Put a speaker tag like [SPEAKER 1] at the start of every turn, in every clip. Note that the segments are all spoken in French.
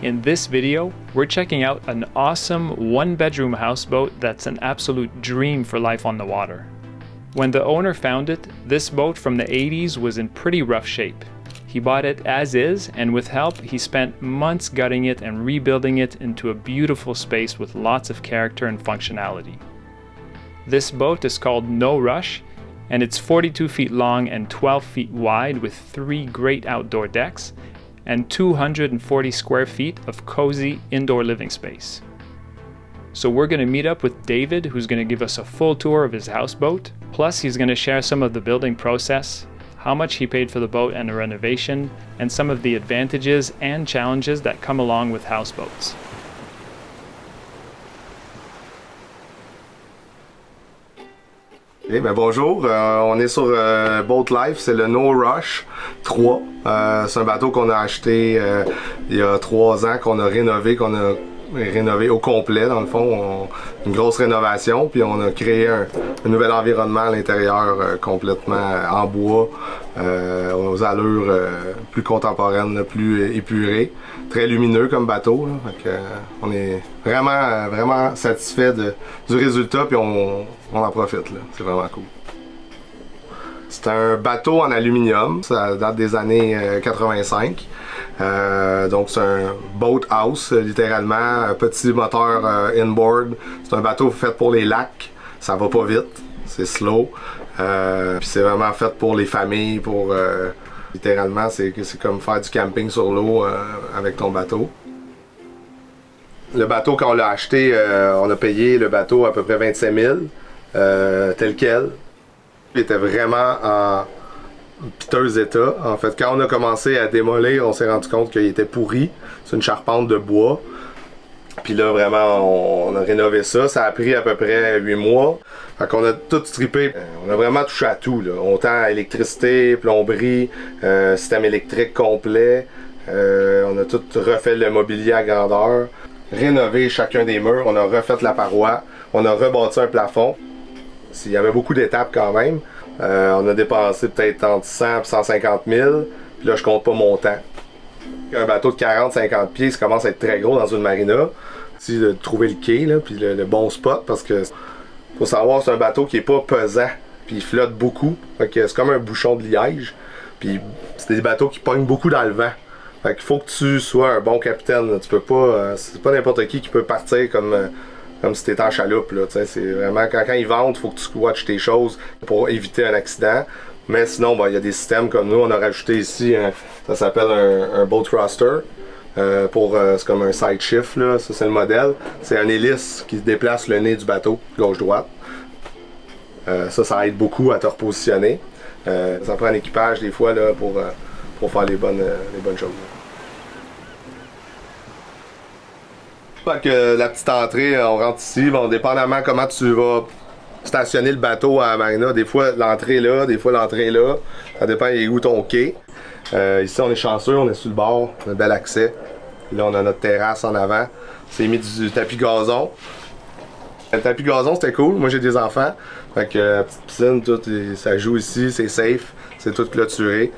[SPEAKER 1] In this video, we're checking out an awesome one-bedroom houseboat that's an absolute dream for life on the water. When the owner found it, this boat from the 80s was in pretty rough shape. He bought it as is, and with help, he spent months gutting it and rebuilding it into a beautiful space with lots of character and functionality. This boat is called No Rush, and it's 42 feet long and 12 feet wide with 3 great outdoor decks and 240 square feet of cozy indoor living space. So we're going to meet up with David, who's going to give us a full tour of his houseboat. Plus, he's going to share some of the building process, how much he paid for the boat and the renovation, and some of the advantages and challenges that come along with houseboats.
[SPEAKER 2] Eh bien, bonjour, on est sur Boat Life, c'est le No Rush 3. C'est un bateau qu'on a acheté il y a 3 ans, qu'on a rénové au complet, dans le fond, une grosse rénovation, puis on a créé un nouvel environnement à l'intérieur complètement en bois, aux allures plus contemporaines, plus épurées, très lumineux comme bateau. Là. Fait que, on est vraiment satisfait du résultat, puis on en profite. C'est vraiment cool. C'est un bateau en aluminium, ça date des années 85. Donc c'est un boat house, littéralement, un petit moteur inboard. C'est un bateau fait pour les lacs, ça va pas vite, c'est slow. Puis c'est vraiment fait pour les familles, pour littéralement c'est comme faire du camping sur l'eau avec ton bateau. Le bateau, quand on l'a acheté, on a payé le bateau à peu près 25 000, tel quel. Il était vraiment en piteux état. En fait, quand on a commencé à démolir, on s'est rendu compte qu'il était pourri. C'est une charpente de bois. Puis là, vraiment, on a rénové ça. Ça a pris à peu près 8 mois. Fait qu'on a tout strippé. On a vraiment touché à tout, là. Autant électricité, plomberie, système électrique complet. On a tout refait le mobilier à grandeur. Rénové chacun des murs. On a refait la paroi. On a rebâti un plafond. Il y avait beaucoup d'étapes quand même. On a dépensé peut-être entre 100 et 150 000. Puis là, je compte pas mon temps. Un bateau de 40-50 pieds, ça commence à être très gros dans une marina. C'est de trouver le quai, là, puis le bon spot, parce que faut savoir, c'est un bateau qui est pas pesant, puis il flotte beaucoup. Fait que c'est comme un bouchon de liège. Puis c'est des bateaux qui pognent beaucoup dans le vent. Fait qu'il faut que tu sois un bon capitaine. Là. Tu peux pas, c'est pas n'importe qui peut partir comme si t'étais en chaloupe, là, c'est vraiment, quand ils vendent, il faut que tu watches tes choses pour éviter un accident. Mais sinon, il y a des systèmes comme nous, on a rajouté ici, ça s'appelle un boat thruster. C'est comme un side shift, là, ça c'est le modèle. C'est un hélice qui déplace le nez du bateau, gauche-droite. Ça aide beaucoup à te repositionner. Ça prend un équipage des fois là, pour faire les bonnes choses. Fait que la petite entrée, on rentre ici, bon, dépendamment comment tu vas stationner le bateau à la marina, des fois l'entrée est là, des fois l'entrée est là, ça dépend où ton quai. Ici on est chanceux, on est sur le bord, on a un bel accès. Là on a notre terrasse en avant, c'est mis du tapis gazon. Le tapis gazon c'était cool, moi j'ai des enfants, fait que petite piscine, tout, ça joue ici, c'est safe, c'est tout clôturé.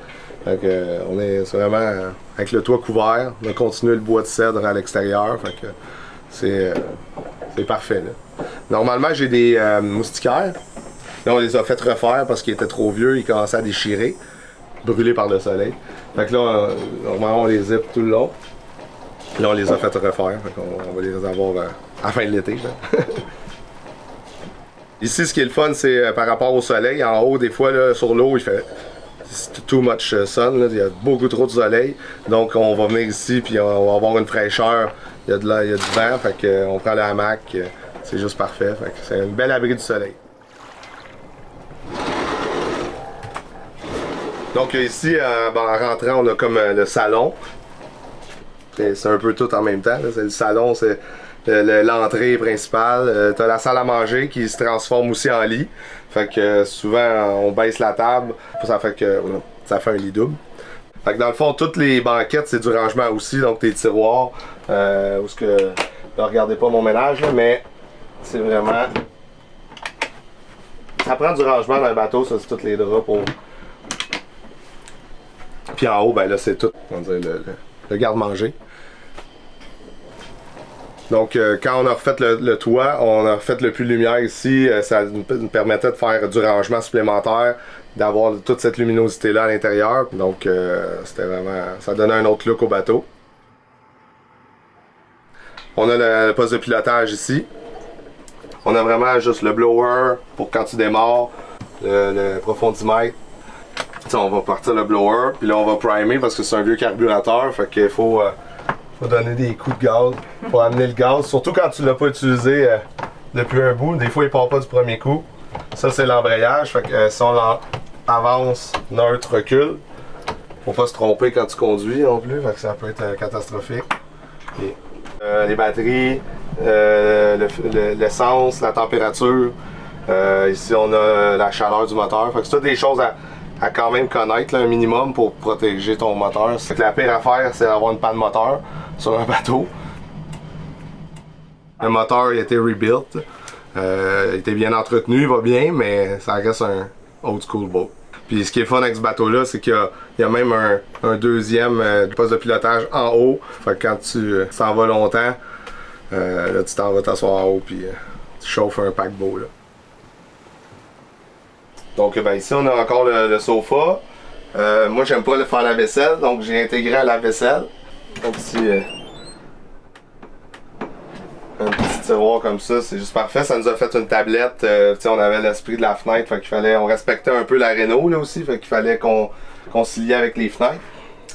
[SPEAKER 2] Fait que c'est vraiment avec le toit couvert, on a continué le bois de cèdre à l'extérieur, fait que c'est parfait là. Normalement j'ai des moustiquaires, là on les a fait refaire parce qu'ils étaient trop vieux, ils commençaient à déchirer, brûlés par le soleil. Fait que là normalement on les zip tout le long, là on les a fait refaire, fait qu'on va les avoir à la fin de l'été. Ici ce qui est le fun c'est par rapport au soleil, en haut des fois là, sur l'eau il fait too much sun, là. Il y a beaucoup trop de soleil, donc on va venir ici puis on va avoir une fraîcheur, il y a du vent, fait qu'on prend le hamac, c'est juste parfait, fait que c'est un bel abri du soleil. Donc ici, en rentrant, on a comme le salon, c'est un peu tout en même temps, c'est le salon, c'est l'entrée principale, t'as la salle à manger qui se transforme aussi en lit. Fait que souvent on baisse la table, ça fait un lit double. Fait que dans le fond toutes les banquettes c'est du rangement aussi, donc tes tiroirs, là regardez pas mon ménage là, mais c'est vraiment, ça prend du rangement dans le bateau, ça c'est tous les draps pour. Puis en haut ben là c'est tout, on dirait le garde-manger. Donc, quand on a refait le toit, on a refait le puits de lumière ici. Ça nous permettait de faire du rangement supplémentaire, d'avoir toute cette luminosité-là à l'intérieur. Donc, c'était vraiment... ça donnait un autre look au bateau. On a le poste de pilotage ici. On a vraiment juste le blower pour quand tu démarres, le profondimètre. T'sais, on va partir le blower, puis là on va primer parce que c'est un vieux carburateur, fait qu'il faut donner des coups de gaz pour amener le gaz, surtout quand tu l'as pas utilisé depuis un bout. Des fois il part pas du premier coup. Ça c'est l'embrayage, fait que si on avance, neutre, recule, faut pas se tromper quand tu conduis non plus, fait que ça peut être catastrophique. Et, les batteries, l'essence, la température, ici on a la chaleur du moteur, fait que c'est toutes des choses à quand même connaître là, un minimum pour protéger ton moteur. C'est que la pire affaire, c'est d'avoir une panne moteur sur un bateau. Le moteur il a été rebuilt, il était bien entretenu, il va bien, mais ça reste un old school boat. Puis ce qui est fun avec ce bateau-là, c'est qu'il y a même un deuxième poste de pilotage en haut. Fait que quand tu t'en vas longtemps, là tu t'en vas t'asseoir en haut puis tu chauffes un paquebot là. Donc ben, ici on a encore le sofa. Moi j'aime pas faire la vaisselle, donc j'ai intégré à la vaisselle un petit tiroir comme ça, c'est juste parfait. Ça nous a fait une tablette. On avait l'esprit de la fenêtre, fait qu'il fallait, on respectait un peu la réno là aussi, fait qu'il fallait qu'on s'y lie avec les fenêtres.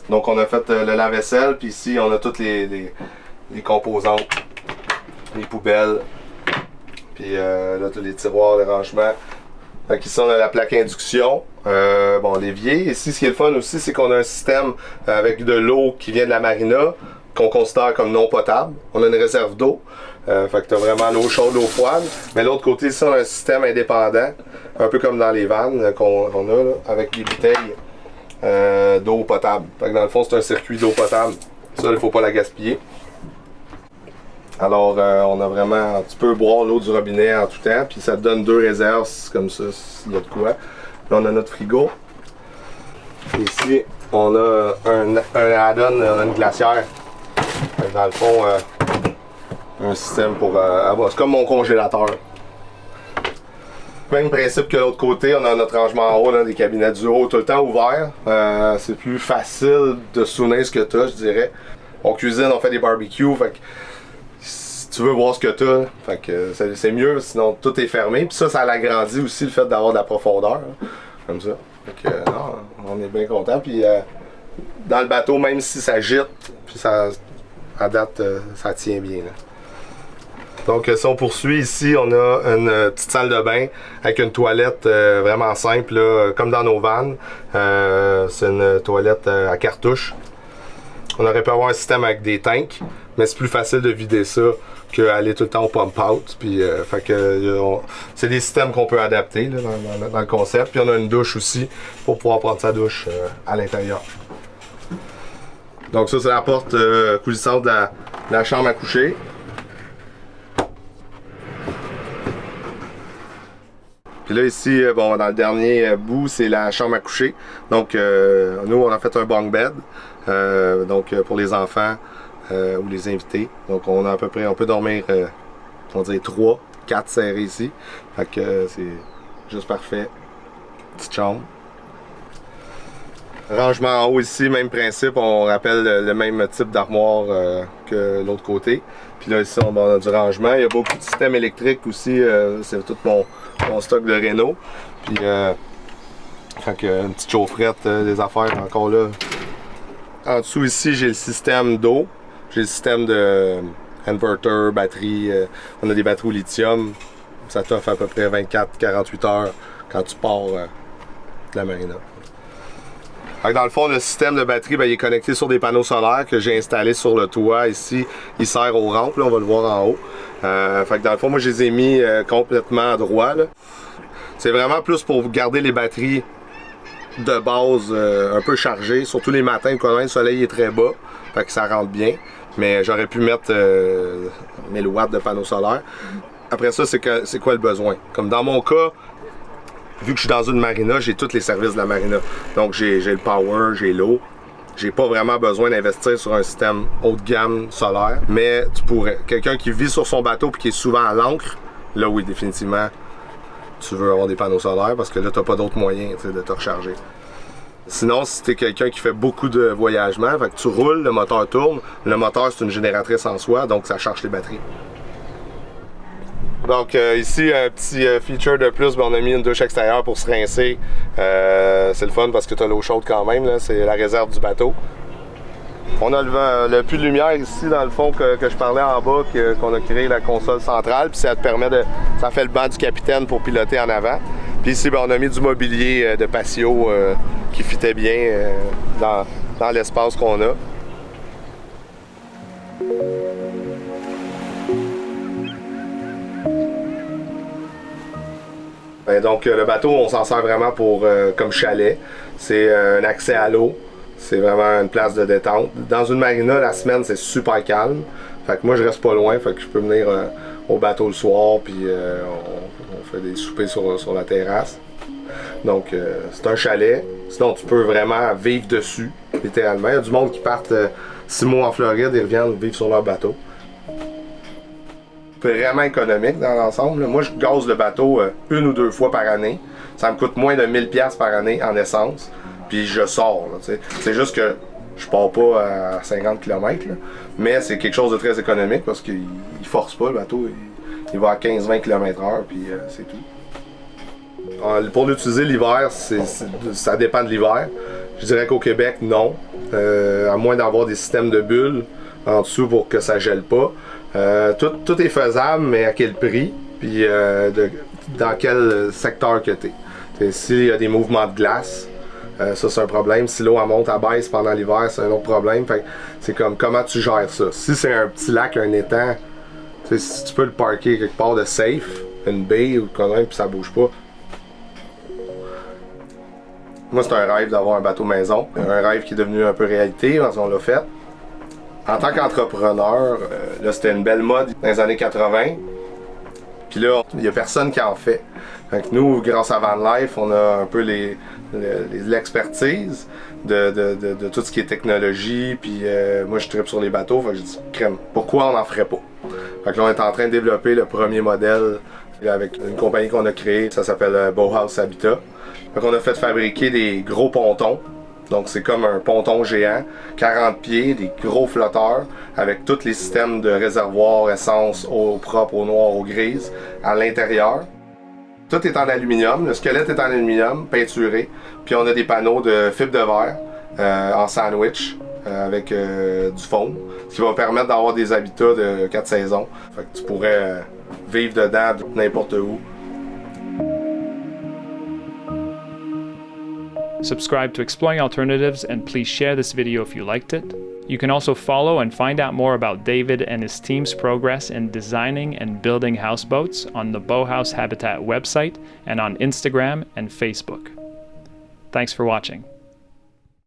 [SPEAKER 2] Donc on a fait le lave-vaisselle, puis ici on a toutes les composantes, les poubelles, puis là tous les tiroirs, les rangements. Fait qu'ici on a la plaque induction, bon l'évier. Ici ce qui est le fun aussi, c'est qu'on a un système avec de l'eau qui vient de la marina, qu'on considère comme non potable. On a une réserve d'eau, fait que t'as vraiment l'eau chaude, l'eau froide. Mais l'autre côté ici on a un système indépendant, un peu comme dans les vannes qu'on a là, avec des bouteilles d'eau potable. Fait que dans le fond c'est un circuit d'eau potable. Ça il faut pas la gaspiller. Alors on a vraiment, tu peux boire l'eau du robinet en tout temps, puis ça te donne 2 réserves comme ça s'il y a de quoi. Là on a notre frigo. Ici on a un add-on, on a une glacière. Dans le fond, un système pour avoir. C'est comme mon congélateur. Même principe que l'autre côté, on a notre rangement en haut, là, des cabinets du haut tout le temps ouverts. C'est plus facile de souvenir ce que tu as, je dirais. On cuisine, on fait des barbecues, fait que si tu veux voir ce que tu as, fait que c'est mieux, sinon tout est fermé. Puis ça l'agrandit aussi le fait d'avoir de la profondeur, hein, comme ça. Fait que non, on est bien content. Puis dans le bateau, même si ça gîte, puis ça. À date, ça tient bien. Là. Donc, si on poursuit ici, on a une petite salle de bain avec une toilette vraiment simple, là, comme dans nos vannes. C'est une toilette à cartouche. On aurait pu avoir un système avec des tanks, mais c'est plus facile de vider ça qu'aller tout le temps au pump out. Puis, fait que, c'est des systèmes qu'on peut adapter là, dans le concept. Puis, on a une douche aussi pour pouvoir prendre sa douche à l'intérieur. Donc ça c'est la porte coulissante de la chambre à coucher. Puis là ici, bon dans le dernier bout c'est la chambre à coucher. Donc nous on a fait un bunk bed, donc pour les enfants ou les invités. Donc on a à peu près, on peut dormir, on va dire 3, 4 serrés ici. Fait que c'est juste parfait. Petite chambre. Rangement en haut ici, même principe, on rappelle le même type d'armoire que l'autre côté. Puis là ici on a du rangement, il y a beaucoup de systèmes électriques aussi, c'est tout mon stock de Renault. Puis fait que une petite chaufferette, des affaires encore là. En dessous ici j'ai le système d'eau, j'ai le système de inverter, batterie, on a des batteries au lithium, ça t'offre à peu près 24-48 heures quand tu pars de la marina. Dans le fond, le système de batterie, ben, il est connecté sur des panneaux solaires que j'ai installés sur le toit ici. Il sert aux rampes, là, on va le voir en haut. Fait que dans le fond, moi, je les ai mis complètement à droit. C'est vraiment plus pour garder les batteries de base un peu chargées, surtout les matins quand le soleil est très bas. Fait que ça rentre bien. Mais j'aurais pu mettre 1000 watts de panneaux solaires. Après ça, c'est quoi le besoin? Comme dans mon cas, vu que je suis dans une marina, j'ai tous les services de la marina. Donc j'ai le power, j'ai l'eau, j'ai pas vraiment besoin d'investir sur un système haut de gamme solaire, mais tu pourrais. Quelqu'un qui vit sur son bateau puis qui est souvent à l'ancre, là oui, définitivement, tu veux avoir des panneaux solaires parce que là, t'as pas d'autre moyen de te recharger. Sinon, si t'es quelqu'un qui fait beaucoup de voyagement, fait que tu roules, le moteur tourne, le moteur c'est une génératrice en soi, donc ça charge les batteries. Donc ici, un petit feature de plus, on a mis une douche extérieure pour se rincer. C'est le fun parce que tu as l'eau chaude quand même, c'est la réserve du bateau. On a le puits de lumière ici dans le fond que je parlais en bas, qu'on a créé la console centrale, puis ça te permet ça fait le banc du capitaine pour piloter en avant. Puis ici, on a mis du mobilier de patio qui fitait bien dans l'espace qu'on a. Donc le bateau, on s'en sert vraiment comme chalet. C'est un accès à l'eau. C'est vraiment une place de détente. Dans une marina, la semaine, c'est super calme. Fait que moi, je reste pas loin. Fait que je peux venir au bateau le soir, puis on fait des soupers sur la terrasse. Donc, c'est un chalet. Sinon, tu peux vraiment vivre dessus, littéralement. Il y a du monde qui partent 6 mois en Floride et reviennent vivre sur leur bateau. Vraiment économique dans l'ensemble. Moi, je gaze le bateau 1 ou 2 fois par année. Ça me coûte moins de 1000$ par année en essence. Puis je sors. C'est juste que je pars pas à 50 km. Là. Mais c'est quelque chose de très économique parce qu'il force pas le bateau. Il va à 15-20 km/h. Puis c'est tout. Pour l'utiliser l'hiver, ça dépend de l'hiver. Je dirais qu'au Québec, non. À moins d'avoir des systèmes de bulles en dessous pour que ça gèle pas. Tout est faisable, mais à quel prix, puis dans quel secteur que tu es. S'il y a des mouvements de glace, ça c'est un problème. Si l'eau monte à baisse pendant l'hiver, c'est un autre problème. Fait c'est comme comment tu gères ça. Si c'est un petit lac, un étang, si tu peux le parker quelque part de safe, une baie ou quoi même, puis ça bouge pas. Moi, c'est un rêve d'avoir un bateau maison. Un rêve qui est devenu un peu réalité parce qu'on l'a fait. En tant qu'entrepreneur, là, c'était une belle mode dans les années 80. Puis là, il n'y a personne qui en fait. Fait que nous, grâce à Van Life, on a un peu l'expertise de tout ce qui est technologie. Puis moi, je tripe sur les bateaux. Fait que j'ai dit, crème, pourquoi on n'en ferait pas? Fait que là, on est en train de développer le premier modèle avec une compagnie qu'on a créée. Ça s'appelle Bauhaus Habitat. Fait qu'on a fait fabriquer des gros pontons. Donc c'est comme un ponton géant, 40 pieds, des gros flotteurs, avec tous les systèmes de réservoir, essence, eau propre, eau noire, eau grise, à l'intérieur. Tout est en aluminium, le squelette est en aluminium, peinturé, puis on a des panneaux de fibre de verre en sandwich avec du foam, ce qui va permettre d'avoir des habitats de 4 saisons. Fait que tu pourrais vivre dedans n'importe où.
[SPEAKER 1] Subscribe to Exploring Alternatives and please share this video if you liked it. You can also follow and find out more about David and his team's progress in designing and building houseboats on the Bauhaus Habitat website and on Instagram and Facebook. Thanks for watching.